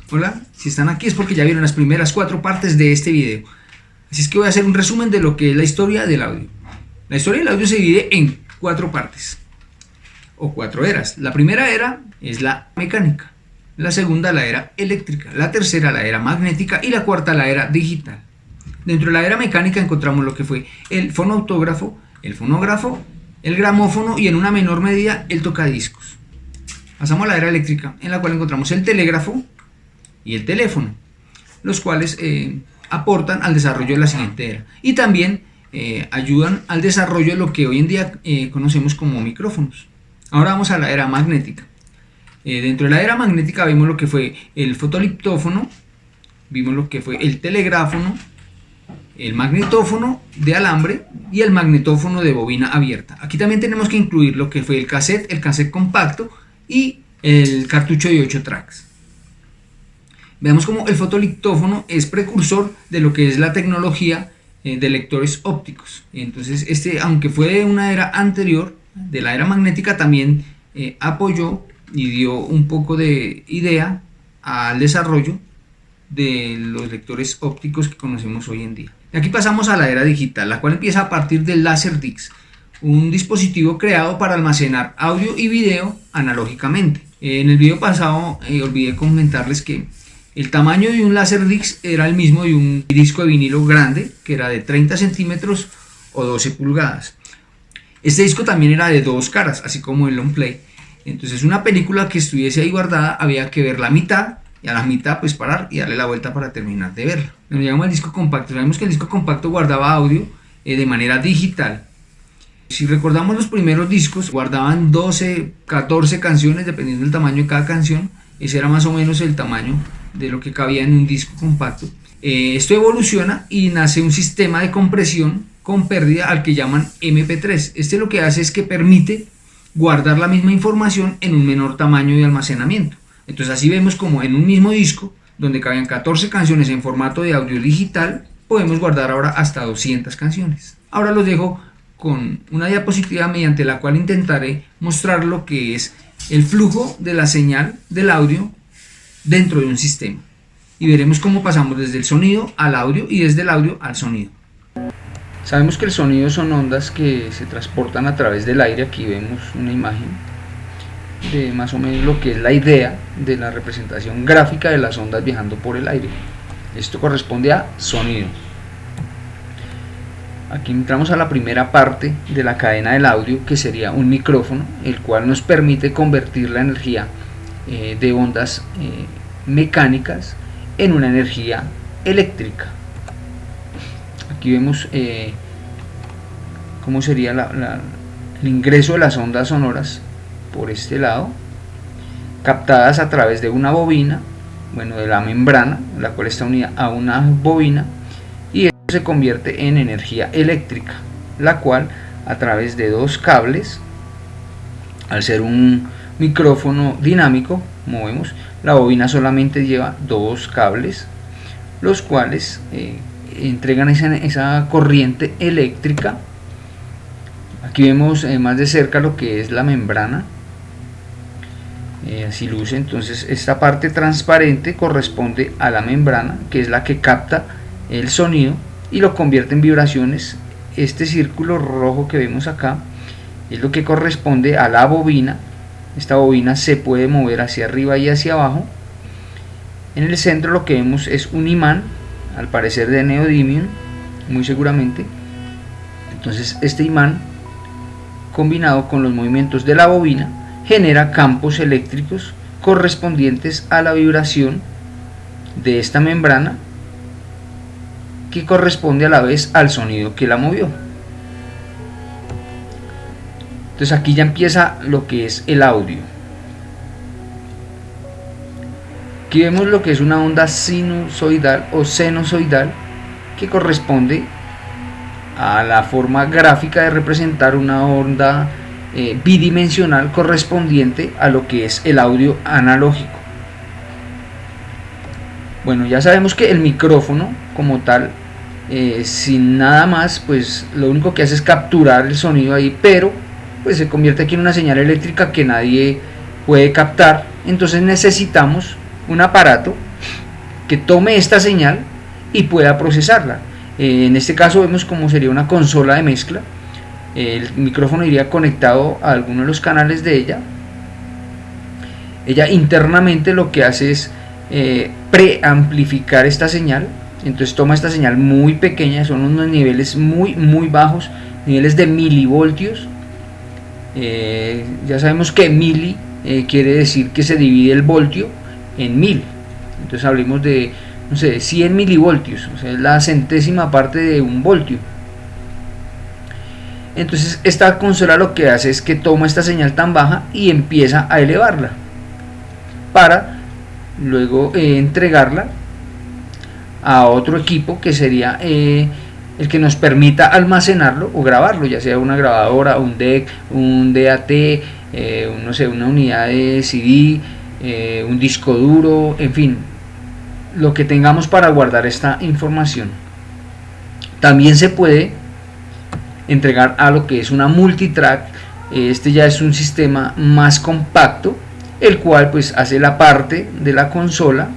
Hola, si están aquí es porque ya vieron las primeras 4 partes de este video. Así es que voy a hacer un resumen de lo que es la historia del audio. La historia del audio se divide en 4 partes o 4 eras. La primera era es la mecánica, la segunda la era eléctrica, la tercera la era magnética y la cuarta la era digital. Dentro de la era mecánica encontramos lo que fue el fonautógrafo, el fonógrafo, el gramófono y en una menor medida el tocadiscos. Pasamos a la era eléctrica, en la cual encontramos el telégrafo y el teléfono, los cuales aportan al desarrollo de la siguiente era y también ayudan al desarrollo de lo que hoy en día conocemos como micrófonos. Ahora vamos a la era magnética. Dentro de la era magnética vimos lo que fue el fotoliptófono, vimos lo que fue el telegráfono, el magnetófono de alambre y el magnetófono de bobina abierta. Aquí también tenemos que incluir lo que fue el cassette compacto y el cartucho de 8 tracks. Veamos cómo el fotoliptófono es precursor de lo que es la tecnología de lectores ópticos. Entonces aunque fue de una era anterior, de la era magnética, también apoyó y dio un poco de idea al desarrollo de los lectores ópticos que conocemos hoy en día. Aquí pasamos a la era digital, la cual empieza a partir del Laserdisc, un dispositivo creado para almacenar audio y video analógicamente. En el video pasado olvidé comentarles que el tamaño de un Laserdisc era el mismo de un disco de vinilo grande, que era de 30 centímetros o 12 pulgadas. Este disco también era de 2 caras, así como el long play. Entonces una película que estuviese ahí guardada había que ver la mitad, y a la mitad pues parar y darle la vuelta para terminar de verla. Nos llegamos al disco compacto. Sabemos que el disco compacto guardaba audio de manera digital. Si recordamos, los primeros discos guardaban 12, 14 canciones dependiendo del tamaño de cada canción. Ese era más o menos el tamaño de lo que cabía en un disco compacto. Esto evoluciona y nace un sistema de compresión con pérdida al que llaman MP3. Este lo que hace es que permite guardar la misma información en un menor tamaño de almacenamiento. Entonces así vemos como en un mismo disco, donde cabían 14 canciones en formato de audio digital, podemos guardar ahora hasta 200 canciones. Ahora los dejo con una diapositiva mediante la cual intentaré mostrar lo que es el flujo de la señal del audio dentro de un sistema. Y veremos cómo pasamos desde el sonido al audio y desde el audio al sonido. Sabemos que el sonido son ondas que se transportan a través del aire. Aquí vemos una imagen de más o menos lo que es la idea de la representación gráfica de las ondas viajando por el aire. Esto corresponde a sonido. Aquí entramos a la primera parte de la cadena del audio, que sería un micrófono, el cual nos permite convertir la energía de ondas mecánicas en una energía eléctrica. Aquí vemos cómo sería el ingreso de las ondas sonoras por este lado, captadas a través de una bobina, de la membrana, la cual está unida a una bobina, y esto se convierte en energía eléctrica, la cual a través de 2 cables, al ser un micrófono dinámico, como vemos, la bobina solamente lleva 2 cables, los cuales entregan esa corriente eléctrica. Aquí vemos más de cerca lo que es la membrana. Así luce. Entonces esta parte transparente corresponde a la membrana, que es la que capta el sonido y lo convierte en vibraciones. Este círculo rojo que vemos acá es lo que corresponde a la bobina. Esta bobina se puede mover hacia arriba y hacia abajo. En el centro lo que vemos es un imán, al parecer de neodymium, muy seguramente. Entonces este imán, combinado con los movimientos de la bobina, genera campos eléctricos correspondientes a la vibración de esta membrana, que corresponde a la vez al sonido que la movió. Entonces aquí ya empieza lo que es el audio. Aquí vemos lo que es una onda sinusoidal o senozoidal, que corresponde a la forma gráfica de representar una onda bidimensional correspondiente a lo que es el audio analógico. Bueno, ya sabemos que el micrófono como tal, sin nada más, pues lo único que hace es capturar el sonido ahí, pero pues se convierte aquí en una señal eléctrica que nadie puede captar. Entonces necesitamos un aparato que tome esta señal y pueda procesarla. En este caso vemos como sería una consola de mezcla. El micrófono iría conectado a alguno de los canales de ella. Ella internamente lo que hace es preamplificar esta señal. Entonces toma esta señal muy pequeña, son unos niveles muy bajos, niveles de milivoltios. Ya sabemos que mili quiere decir que se divide el voltio en 1000. Entonces hablemos de, no sé, 100 milivoltios, o sea, es la centésima parte de un voltio. Entonces esta consola lo que hace es que toma esta señal tan baja y empieza a elevarla para luego entregarla a otro equipo que sería el que nos permita almacenarlo o grabarlo, ya sea una grabadora, un DEC, un DAT, no sé, una unidad de CD, un disco duro, en fin, lo que tengamos para guardar esta información. También se puede entregar a lo que es una multitrack. Este ya es un sistema más compacto, el cual pues hace la parte de la consola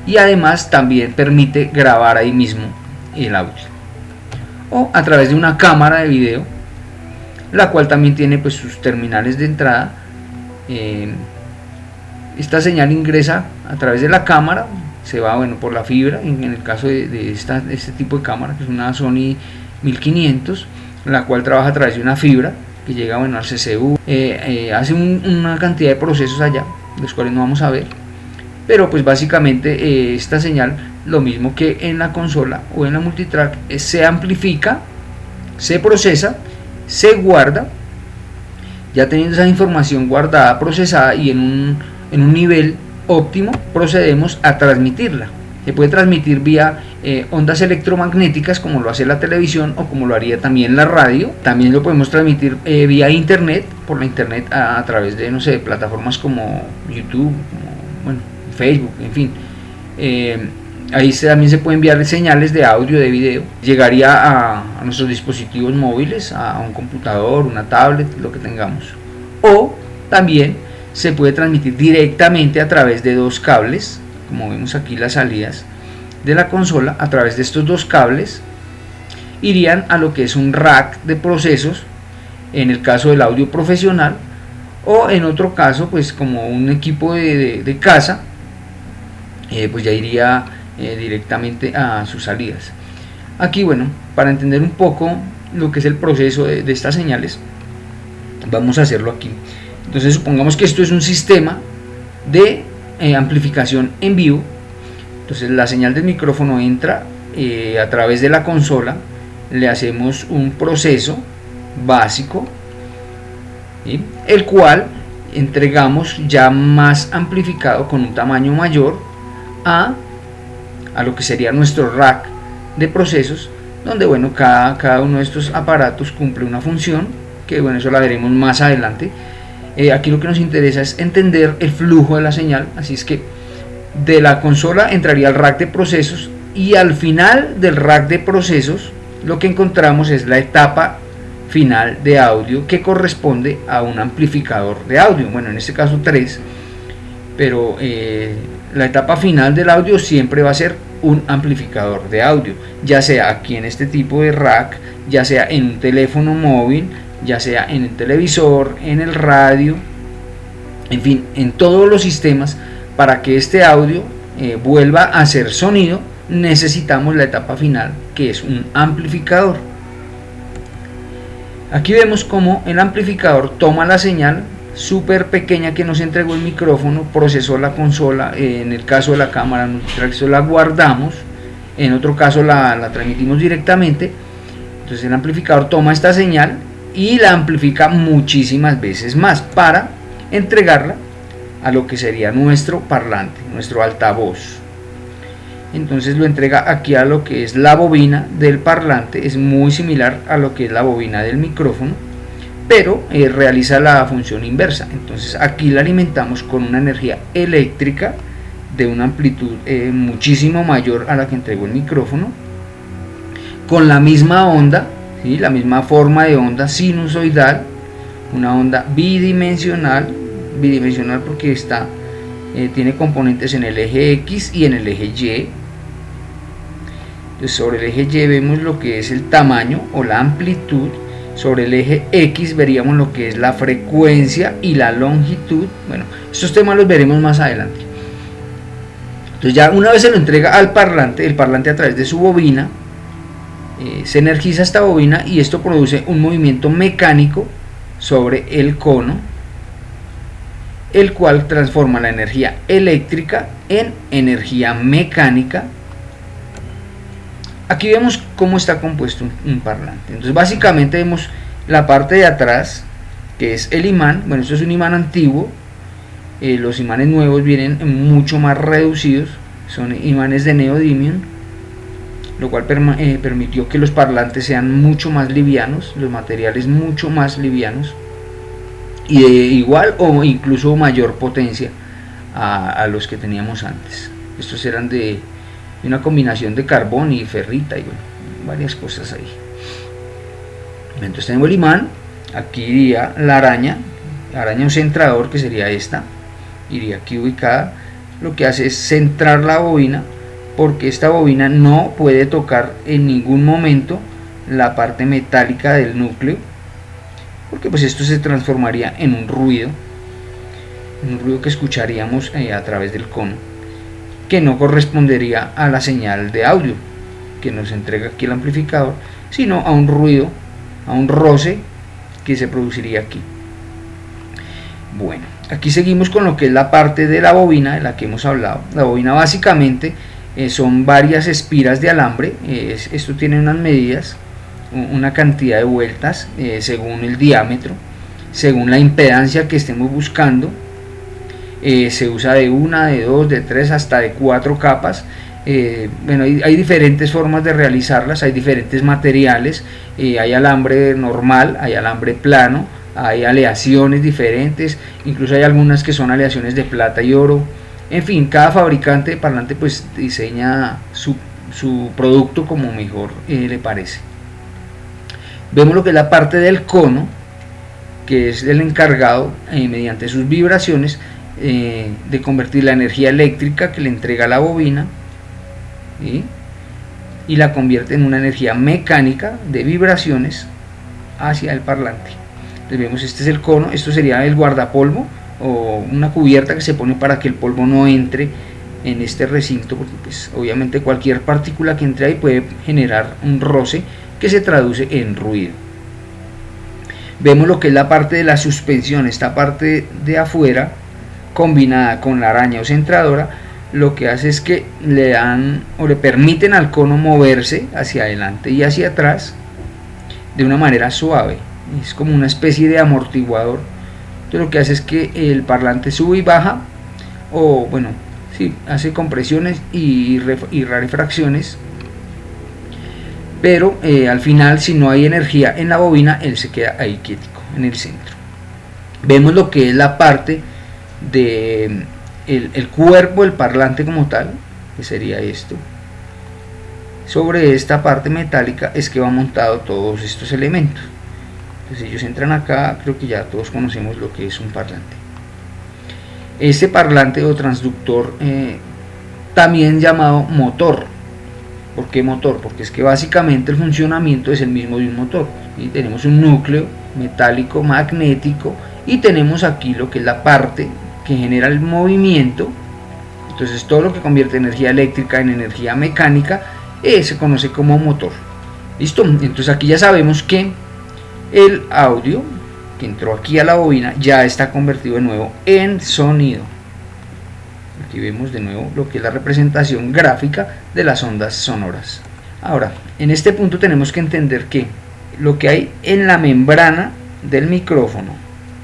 y además también permite grabar ahí mismo el audio, o a través de una cámara de video, la cual también tiene pues sus terminales de entrada. Esta señal ingresa a través de la cámara, se va por la fibra, en el caso de este tipo de cámara, que es una Sony 1500, la cual trabaja a través de una fibra que llega al CCU, hace una cantidad de procesos allá, los cuales no vamos a ver, pero pues básicamente esta señal, lo mismo que en la consola o en la multitrack, se amplifica, se procesa, se guarda. Ya teniendo esa información guardada, procesada y en un nivel óptimo, procedemos a transmitirla. Se puede transmitir vía ondas electromagnéticas, como lo hace la televisión o como lo haría también la radio. También lo podemos transmitir vía internet, por la internet a través de, no sé, plataformas como YouTube, como, Facebook, en fin. Ahí también se pueden enviar señales de audio, de video. Llegaría a nuestros dispositivos móviles, a un computador, una tablet, lo que tengamos. O también se puede transmitir directamente a través de dos cables, como vemos aquí las salidas de la consola. A través de estos dos cables irían a lo que es un rack de procesos, en el caso del audio profesional, o en otro caso pues como un equipo de casa, pues ya iría directamente a sus salidas. Aquí, para entender un poco lo que es el proceso de estas señales, vamos a hacerlo aquí. Entonces supongamos que esto es un sistema de amplificación en vivo. Entonces la señal del micrófono entra a través de la consola, le hacemos un proceso básico, ¿sí?, el cual entregamos ya más amplificado con un tamaño mayor a lo que sería nuestro rack de procesos, donde cada uno de estos aparatos cumple una función, que eso la veremos más adelante. Aquí lo que nos interesa es entender el flujo de la señal, así es que de la consola entraría al rack de procesos, y al final del rack de procesos lo que encontramos es la etapa final de audio, que corresponde a un amplificador de audio, en este caso 3, pero la etapa final del audio siempre va a ser un amplificador de audio, ya sea aquí en este tipo de rack, ya sea en un teléfono móvil, ya sea en el televisor, en el radio, en fin, en todos los sistemas. Para que este audio vuelva a ser sonido, necesitamos la etapa final, que es un amplificador. Aquí vemos cómo el amplificador toma la señal súper pequeña que nos entregó el micrófono, procesó la consola, en el caso de la cámara la guardamos, en otro caso la transmitimos directamente. Entonces el amplificador toma esta señal y la amplifica muchísimas veces más para entregarla a lo que sería nuestro parlante, nuestro altavoz. Entonces lo entrega aquí a lo que es la bobina del parlante. Es muy similar a lo que es la bobina del micrófono, pero realiza la función inversa. Entonces aquí la alimentamos con una energía eléctrica de una amplitud muchísimo mayor a la que entregó el micrófono, con la misma onda, ¿sí?, la misma forma de onda sinusoidal, una onda bidimensional porque está tiene componentes en el eje X y en el eje Y. Entonces sobre el eje Y vemos lo que es el tamaño o la amplitud. Sobre el eje X veríamos lo que es la frecuencia y la longitud. Bueno, estos temas los veremos más adelante. Entonces ya una vez se lo entrega al parlante, el parlante a través de su bobina, se energiza esta bobina y esto produce un movimiento mecánico sobre el cono, el cual transforma la energía eléctrica en energía mecánica. Aquí vemos cómo está compuesto un parlante. Entonces básicamente vemos la parte de atrás, que es el imán. Bueno, esto es un imán antiguo. Los imanes nuevos vienen mucho más reducidos, son imanes de neodymium, lo cual permitió que los parlantes sean mucho más livianos, los materiales mucho más livianos y de igual o incluso mayor potencia a los que teníamos antes. Estos eran de una combinación de carbón y ferrita y bueno, varias cosas ahí. Entonces tenemos el imán, aquí iría la araña un centrador, que sería esta, iría aquí ubicada. Lo que hace es centrar la bobina, porque esta bobina no puede tocar en ningún momento la parte metálica del núcleo, porque pues esto se transformaría en un ruido que escucharíamos a través del cono, que no correspondería a la señal de audio que nos entrega aquí el amplificador, sino a un ruido, a un roce que se produciría aquí. Bueno, aquí seguimos con lo que es la parte de la bobina de la que hemos hablado. La bobina básicamente son varias espiras de alambre. Esto tiene unas medidas, una cantidad de vueltas según el diámetro, según la impedancia que estemos buscando. Se usa de una, de dos, de tres, hasta de 4 capas. Bueno, hay diferentes formas de realizarlas, hay diferentes materiales, hay alambre normal, hay alambre plano, hay aleaciones diferentes, incluso hay algunas que son aleaciones de plata y oro. En fin, cada fabricante de parlante pues diseña su producto como mejor le parece. Vemos lo que es la parte del cono, que es el encargado mediante sus vibraciones de convertir la energía eléctrica que le entrega la bobina y la convierte en una energía mecánica de vibraciones hacia el parlante. Entonces vemos, este es el cono, esto sería el guardapolvo o una cubierta que se pone para que el polvo no entre en este recinto, porque pues obviamente cualquier partícula que entre ahí puede generar un roce que se traduce en ruido. Vemos lo que es la parte de la suspensión, esta parte de afuera combinada con la araña o centradora, lo que hace es que le dan o le permiten al cono moverse hacia adelante y hacia atrás de una manera suave. Es como una especie de amortiguador. Entonces lo que hace es que el parlante sube y baja, o bueno, sí, hace compresiones y rarefacciones, pero al final, si no hay energía en la bobina, él se queda ahí quietico en el centro. Vemos lo que es la parte de el cuerpo del parlante como tal, que sería esto. Sobre esta parte metálica es que va montado todos estos elementos. Entonces ellos entran acá, creo que ya todos conocemos lo que es un parlante. Este parlante o transductor, también llamado motor. ¿Por qué motor? Porque es que básicamente el funcionamiento es el mismo de un motor. Y tenemos un núcleo metálico magnético y tenemos aquí lo que es la parte que genera el movimiento. Entonces todo lo que convierte energía eléctrica en energía mecánica se conoce como motor. ¿Listo? Entonces aquí ya sabemos que el audio que entró aquí a la bobina ya está convertido de nuevo en sonido. Aquí vemos de nuevo lo que es la representación gráfica de las ondas sonoras. Ahora, en este punto tenemos que entender que lo que hay en la membrana del micrófono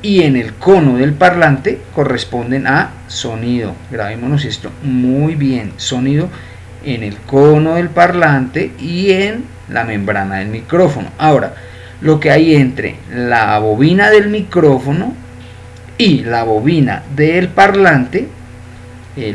y en el cono del parlante corresponden a sonido. Grabémonos esto muy bien: sonido en el cono del parlante y en la membrana del micrófono. Ahora, lo que hay entre la bobina del micrófono y la bobina del parlante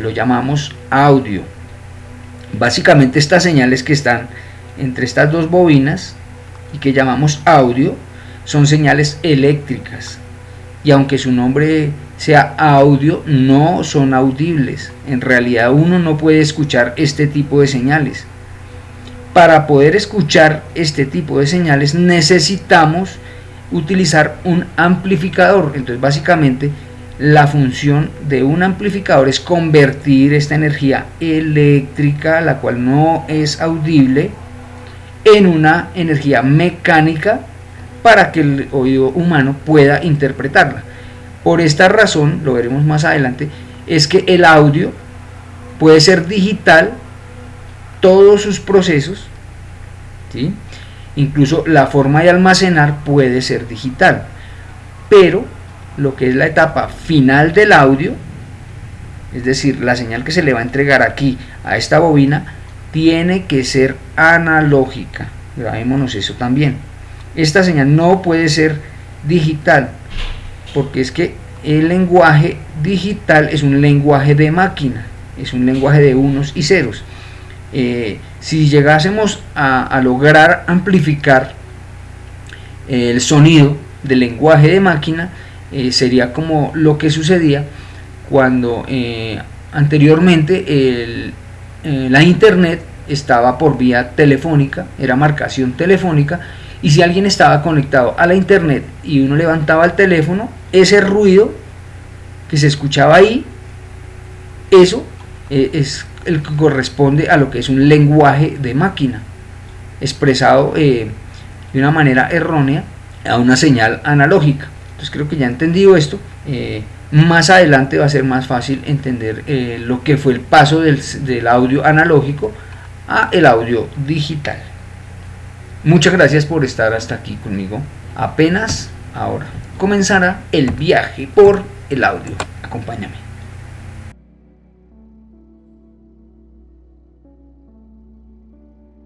lo llamamos audio. Básicamente estas señales que están entre estas dos bobinas y que llamamos audio son señales eléctricas, y aunque su nombre sea audio, no son audibles. En realidad uno no puede escuchar este tipo de señales. Para poder escuchar este tipo de señales necesitamos utilizar un amplificador. Entonces básicamente la función de un amplificador es convertir esta energía eléctrica, la cual no es audible, en una energía mecánica para que el oído humano pueda interpretarla. Por esta razón, lo veremos más adelante, es que el audio puede ser digital, todos sus procesos, ¿sí? Incluso la forma de almacenar puede ser digital, pero lo que es la etapa final del audio, es decir, la señal que se le va a entregar aquí a esta bobina, tiene que ser analógica. Grabémonos eso también. Esta señal no puede ser digital, porque es que el lenguaje digital es un lenguaje de máquina, es un lenguaje de unos y ceros. Si llegásemos a lograr amplificar el sonido del lenguaje de máquina, sería como lo que sucedía cuando anteriormente la internet estaba por vía telefónica, era marcación telefónica, y si alguien estaba conectado a la internet y uno levantaba el teléfono, ese ruido que se escuchaba ahí, eso es el que corresponde a lo que es un lenguaje de máquina, expresado de una manera errónea a una señal analógica. Entonces creo que ya entendido esto, más adelante va a ser más fácil entender lo que fue el paso del audio analógico a el audio digital. Muchas gracias por estar hasta aquí conmigo. Apenas ahora comenzará el viaje por el audio. Acompáñame.